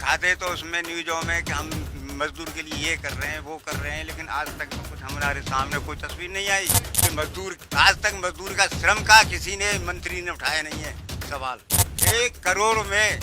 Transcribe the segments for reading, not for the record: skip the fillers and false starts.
दिखाते तो उसमें न्यूज़ों में कि हम मजदूर के लिए ये कर रहे हैं वो कर रहे हैं, लेकिन आज तक तो कुछ हमारे सामने कोई तस्वीर नहीं आई कि मजदूर, आज तक मजदूर का श्रम का किसी ने, मंत्री ने उठाया नहीं है सवाल। 1 करोड़ में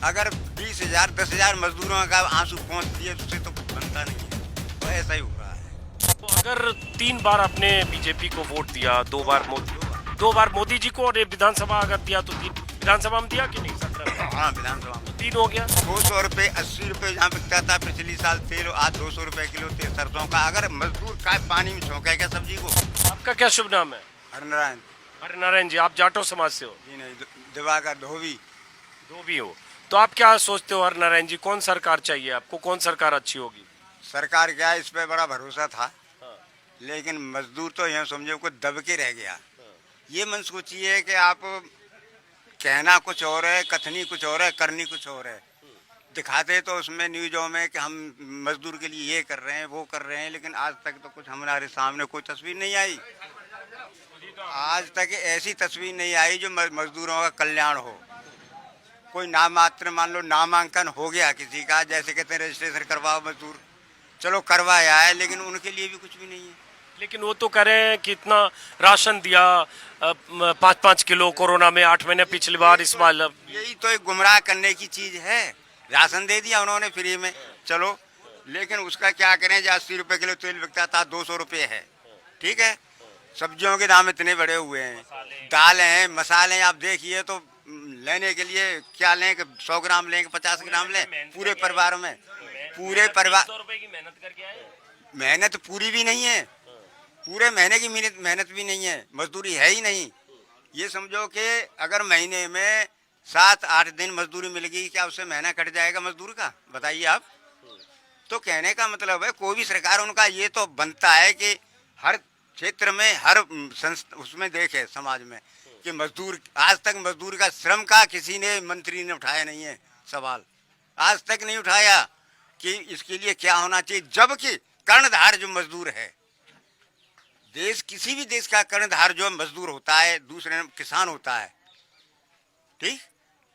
अगर 20,000 10,000 मजदूरों का आंसू पहुंच दिए तो उससे तो कुछ बनता नहीं है। तो ऐसा ही हो रहा है। तो अगर 3 बार आपने बीजेपी को वोट दिया, 2 बार मोदी जी को, और विधानसभा अगर दिया तो 3 विधानसभा में दिया कि नहीं? 17 हाँ, विधानसभा में 3 हो गया। 200 रुपये 80 रुपये जहाँ बिकता था पिछली साल तेल, आज 200 रुपये किलो तेल सरसों का। अगर मजदूर का पानी में झोंकेगा सब्जी को। आपका क्या शुभ नाम है? हरनारायण हरे नारायण जी, आप जाटो समाज से हो? जी नहीं, दिवाकर धोबी। धोबी हो। तो आप क्या सोचते हो हरे नारायण जी, कौन सरकार चाहिए आपको, कौन सरकार अच्छी होगी? सरकार क्या है, इस पे बड़ा भरोसा था, हाँ। लेकिन मजदूर तो यहाँ समझो को दब के रह गया। ये मन सोचिए कि आप कहना कुछ और है, कथनी कुछ और है, करनी कुछ और है। दिखाते तो उसमें न्यूज़ों में कि हम मजदूर के लिए ये कर रहे हैं वो कर रहे हैं, लेकिन आज तक तो कुछ हमारे सामने कोई तस्वीर नहीं आई। आज तक ऐसी तस्वीर नहीं आई जो मजदूरों का कल्याण हो। कोई नामात्र, मान लो नामांकन हो गया किसी का, जैसे कहते हैं रजिस्ट्रेशन करवाओ मजदूर, चलो करवाया है, लेकिन उनके लिए भी कुछ भी नहीं है। लेकिन वो तो कह रहे हैं कि इतना राशन दिया, 5-5 किलो कोरोना में, 8 महीने पिछली बार, इस बार। यही तो एक गुमराह करने की चीज है। राशन दे दिया उन्होंने फ्री में, चलो, लेकिन उसका क्या करें? जो 80 रुपये किलो तेल बिकता था 200 रुपये है, ठीक है। सब्जियों के दाम इतने बढ़े हुए हैं, दालें हैं, मसाले आप देखिए तो लेने के लिए क्या लें, 100 ग्राम लें, 50 ग्राम लें, पूरे परिवार में, पूरे परिवार। 300 रुपए की मेहनत करके आए। मेहनत पूरी भी नहीं है, पूरे महीने की मेहनत भी नहीं है, मजदूरी है ही नहीं। ये समझो कि अगर महीने में 7-8 दिन मजदूरी मिल गई, क्या उससे महीना कट जाएगा मजदूर का? बताइए आप। तो कहने का मतलब है कोई भी सरकार, उनका ये तो बनता है कि हर क्षेत्र में, हर उसमें देखे समाज में कि मजदूर, आज तक मजदूर का श्रम का किसी ने, मंत्री ने उठाया नहीं है सवाल। आज तक नहीं उठाया कि इसके लिए क्या होना चाहिए, जबकि कर्णधार जो मजदूर है, देश, किसी भी देश का कर्णधार जो मजदूर होता है, दूसरे किसान होता है, ठीक।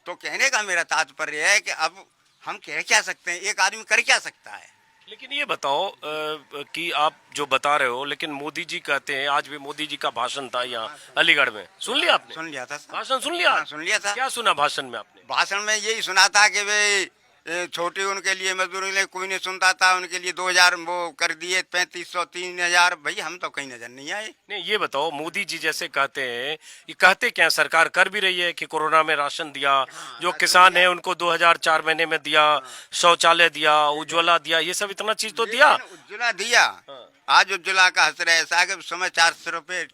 तो कहने का मेरा तात्पर्य है कि अब हम कह क्या सकते हैं, एक आदमी कर क्या सकता है? लेकिन ये बताओ कि आप जो बता रहे हो, लेकिन मोदी जी कहते हैं, आज भी मोदी जी का भाषण था यहाँ अलीगढ़ में, सुन लिया आपने? सुन लिया था। भाषण सुन लिया? हाँ, सुन लिया था। क्या सुना भाषण में आपने? भाषण में यही सुना था कि वे छोटे उनके लिए, मजदूरों के लिए कोई नहीं सुनता था, उनके लिए 2,000 वो कर दिए, 3500 3,000। भाई हम तो कहीं नजर नहीं आए। नहीं, ये बताओ, मोदी जी जैसे कहते हैं, ये कहते क्या, सरकार कर भी रही है कि कोरोना में राशन दिया, जो किसान है उनको 2,000 4 महीने में दिया, शौचालय दिया, उज्ज्वला दिया, ये सब इतना चीज तो दिया। उज्ज्वला दिया। आज उज्ज्वला का हसर ऐसा है कि उस समय 400 रुपये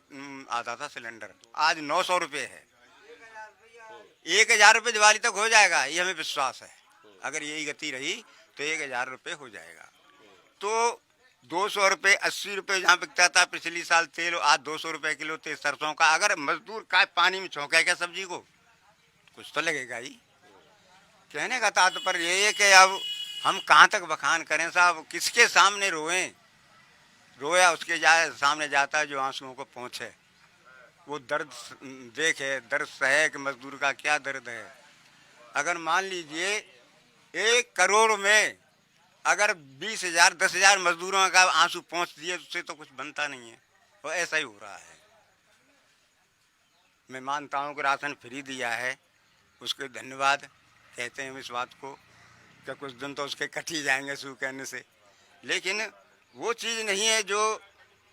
आता था सिलेंडर, आज 900 रुपये है। 1,000 रुपये दिवाली तक हो जाएगा, ये हमें विश्वास है। अगर यही गति रही तो 1,000 रुपये हो जाएगा। तो 200 रुपये 80 रुपये जहाँ बिकता था पिछली साल तेल, आज 200 रुपये किलो तेल सरसों का। अगर मजदूर का पानी में झोंकेगा सब्जी को, कुछ तो लगेगा ही। कहने का तात्पर्य ये है कि अब हम कहाँ तक बखान करें साहब, किसके सामने रोएं? रोया उसके सामने जाता है जो आंसुओं को पहुँचे, वो दर्द देखे, दर्द सहे कि मजदूर का क्या दर्द है। अगर मान लीजिए 1 करोड़ में अगर 20,000 10,000 मजदूरों का आंसू पहुंच दिए, उससे तो कुछ बनता नहीं है। तो ऐसा ही हो रहा है। मैं मानता हूं कि राशन फ्री दिया है, उसके धन्यवाद कहते हैं इस बात को कि कुछ दिन तो उसके कट ही जाएंगे सूख कहने से, लेकिन वो चीज़ नहीं है जो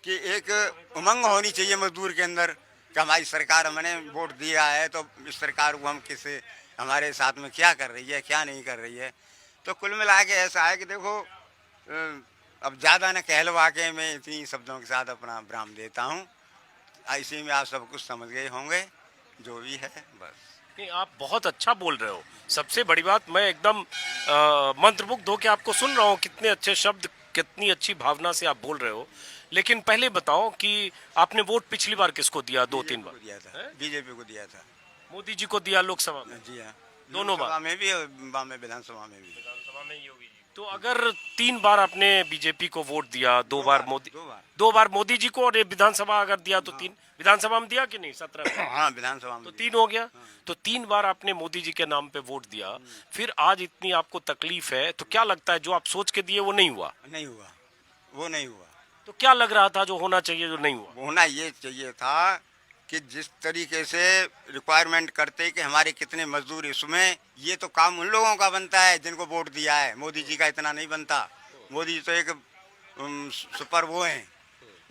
कि एक उमंग होनी चाहिए मजदूर के अंदर कि हमारी सरकार, हमने वोट दिया है तो इस सरकार को हम किसे, हमारे साथ में क्या कर रही है क्या नहीं कर रही है। तो कुल मिला के ऐसा है कि देखो, अब ज़्यादा न कहलवा के मैं इतनी शब्दों के साथ अपना विराम देता हूँ। इसी में आप सब कुछ समझ गए होंगे जो भी है, बस। नहीं, आप बहुत अच्छा बोल रहे हो। सबसे बड़ी बात, मैं एकदम मंत्रमुग्ध होकर आपको सुन रहा हूँ, कितने अच्छे शब्द, कितनी अच्छी भावना से आप बोल रहे हो। लेकिन पहले बताओ कि आपने वोट पिछली बार किसको दिया? 2-3 बार दिया था, बीजेपी को दिया था। मोदी जी को दिया लोकसभा में? जी हाँ, दोनों बार में भी और विधानसभा में भी। विधानसभा में योगी जी तो अगर 3 बार आपने बीजेपी को वोट दिया, 2 बार मोदी, दो बार 2 बार मोदी जी को, और ये विधानसभा अगर दिया तो 3 विधानसभा में दिया कि नहीं, 17 में हाँ विधानसभा में तो दिया। 3 हो गया। तो 3 बार आपने मोदी जी के नाम पे वोट दिया, फिर आज इतनी आपको तकलीफ है, तो क्या लगता है जो आप सोच के दिए वो नहीं हुआ? नहीं हुआ, वो नहीं हुआ। तो क्या लग रहा था जो होना चाहिए जो नहीं हुआ? होना ये चाहिए था कि जिस तरीके से रिक्वायरमेंट करते कि हमारे कितने मजदूर इसमें, ये तो काम उन लोगों का बनता है जिनको वोट दिया है, मोदी जी का इतना नहीं बनता। मोदी जी तो एक सुपर वो हैं,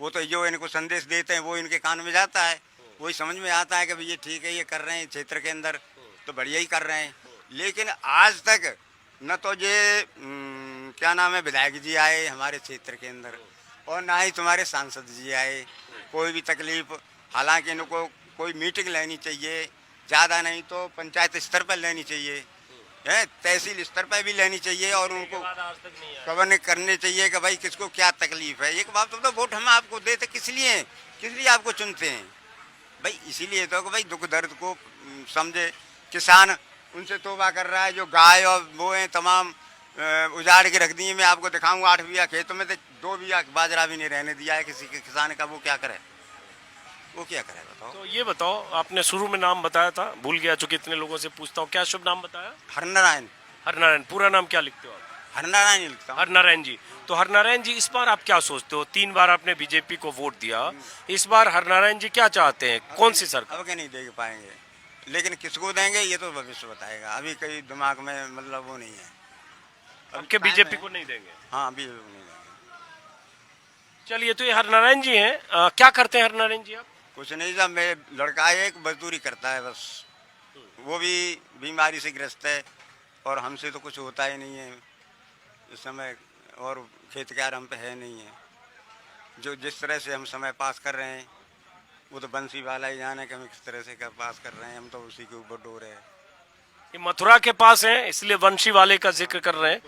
वो तो जो इनको संदेश देते हैं वो इनके कान में जाता है, वही समझ में आता है कि भाई ये ठीक है, ये कर रहे हैं क्षेत्र के अंदर तो बढ़िया ही कर रहे हैं। लेकिन आज तक न तो ये क्या नाम है विधायक जी आए हमारे क्षेत्र के अंदर, और ना ही तुम्हारे सांसद जी आए। कोई भी तकलीफ, हालांकि इनको कोई मीटिंग लेनी चाहिए, ज़्यादा नहीं तो पंचायत स्तर पर लेनी चाहिए है, तहसील स्तर पर भी लेनी चाहिए, और उनको कवर करने चाहिए कि भाई किसको क्या तकलीफ है। एक बात तो वोट हम आपको देते किस लिए आपको चुनते हैं भाई, इसीलिए तो कि भाई दुख दर्द को समझे। किसान उनसे तौबा कर रहा है, जो गाय और वो हैं तमाम उजाड़ के रख दिए। मैं आपको दिखाऊंगा 8 बीघा खेतों में 2 बीघा बाजरा भी नहीं रहने दिया है किसी के किसान का। वो क्या करे, वो क्या करे बताओ। तो ये बताओ, आपने शुरू में नाम बताया था, भूल गया, चूंकि इतने लोगों से पूछता हूँ, क्या शुभ नाम बताया? हरनारायण, हरनारायण। पूरा नाम क्या लिखते हो आप? हरनारायण लिखता हूँ। हरनारायण जी। तो हरनारायण जी, इस बार आप क्या सोचते हो? 3 बार आपने बीजेपी को वोट दिया, इस बार हरनारायण जी क्या चाहते हैं, कौन सी सरकार? अब के नहीं दे पाएंगे, लेकिन किसको देंगे ये तो भविष्य बताएगा। अभी कई दिमाग में मतलब वो नहीं है। आपके बीजेपी को नहीं देंगे? हाँ अभी नहीं देंगे। चलिए, तो ये हरनारायण जी हैं, क्या करते हैं हरनारायण जी आप? कुछ नहीं, जब मेरे लड़का एक मजदूरी करता है बस, वो भी बीमारी से ग्रस्त है, और हमसे तो कुछ होता ही नहीं है इस समय, और खेत क्यार हम पे है नहीं है। जो जिस तरह से हम समय पास कर रहे हैं वो तो बंसी वाला ही जाने कि हम किस तरह से पास कर रहे हैं, हम तो उसी के ऊपर डोर है। ये मथुरा के पास हैं, इसलिए वंशी वाले का जिक्र कर रहे हैं।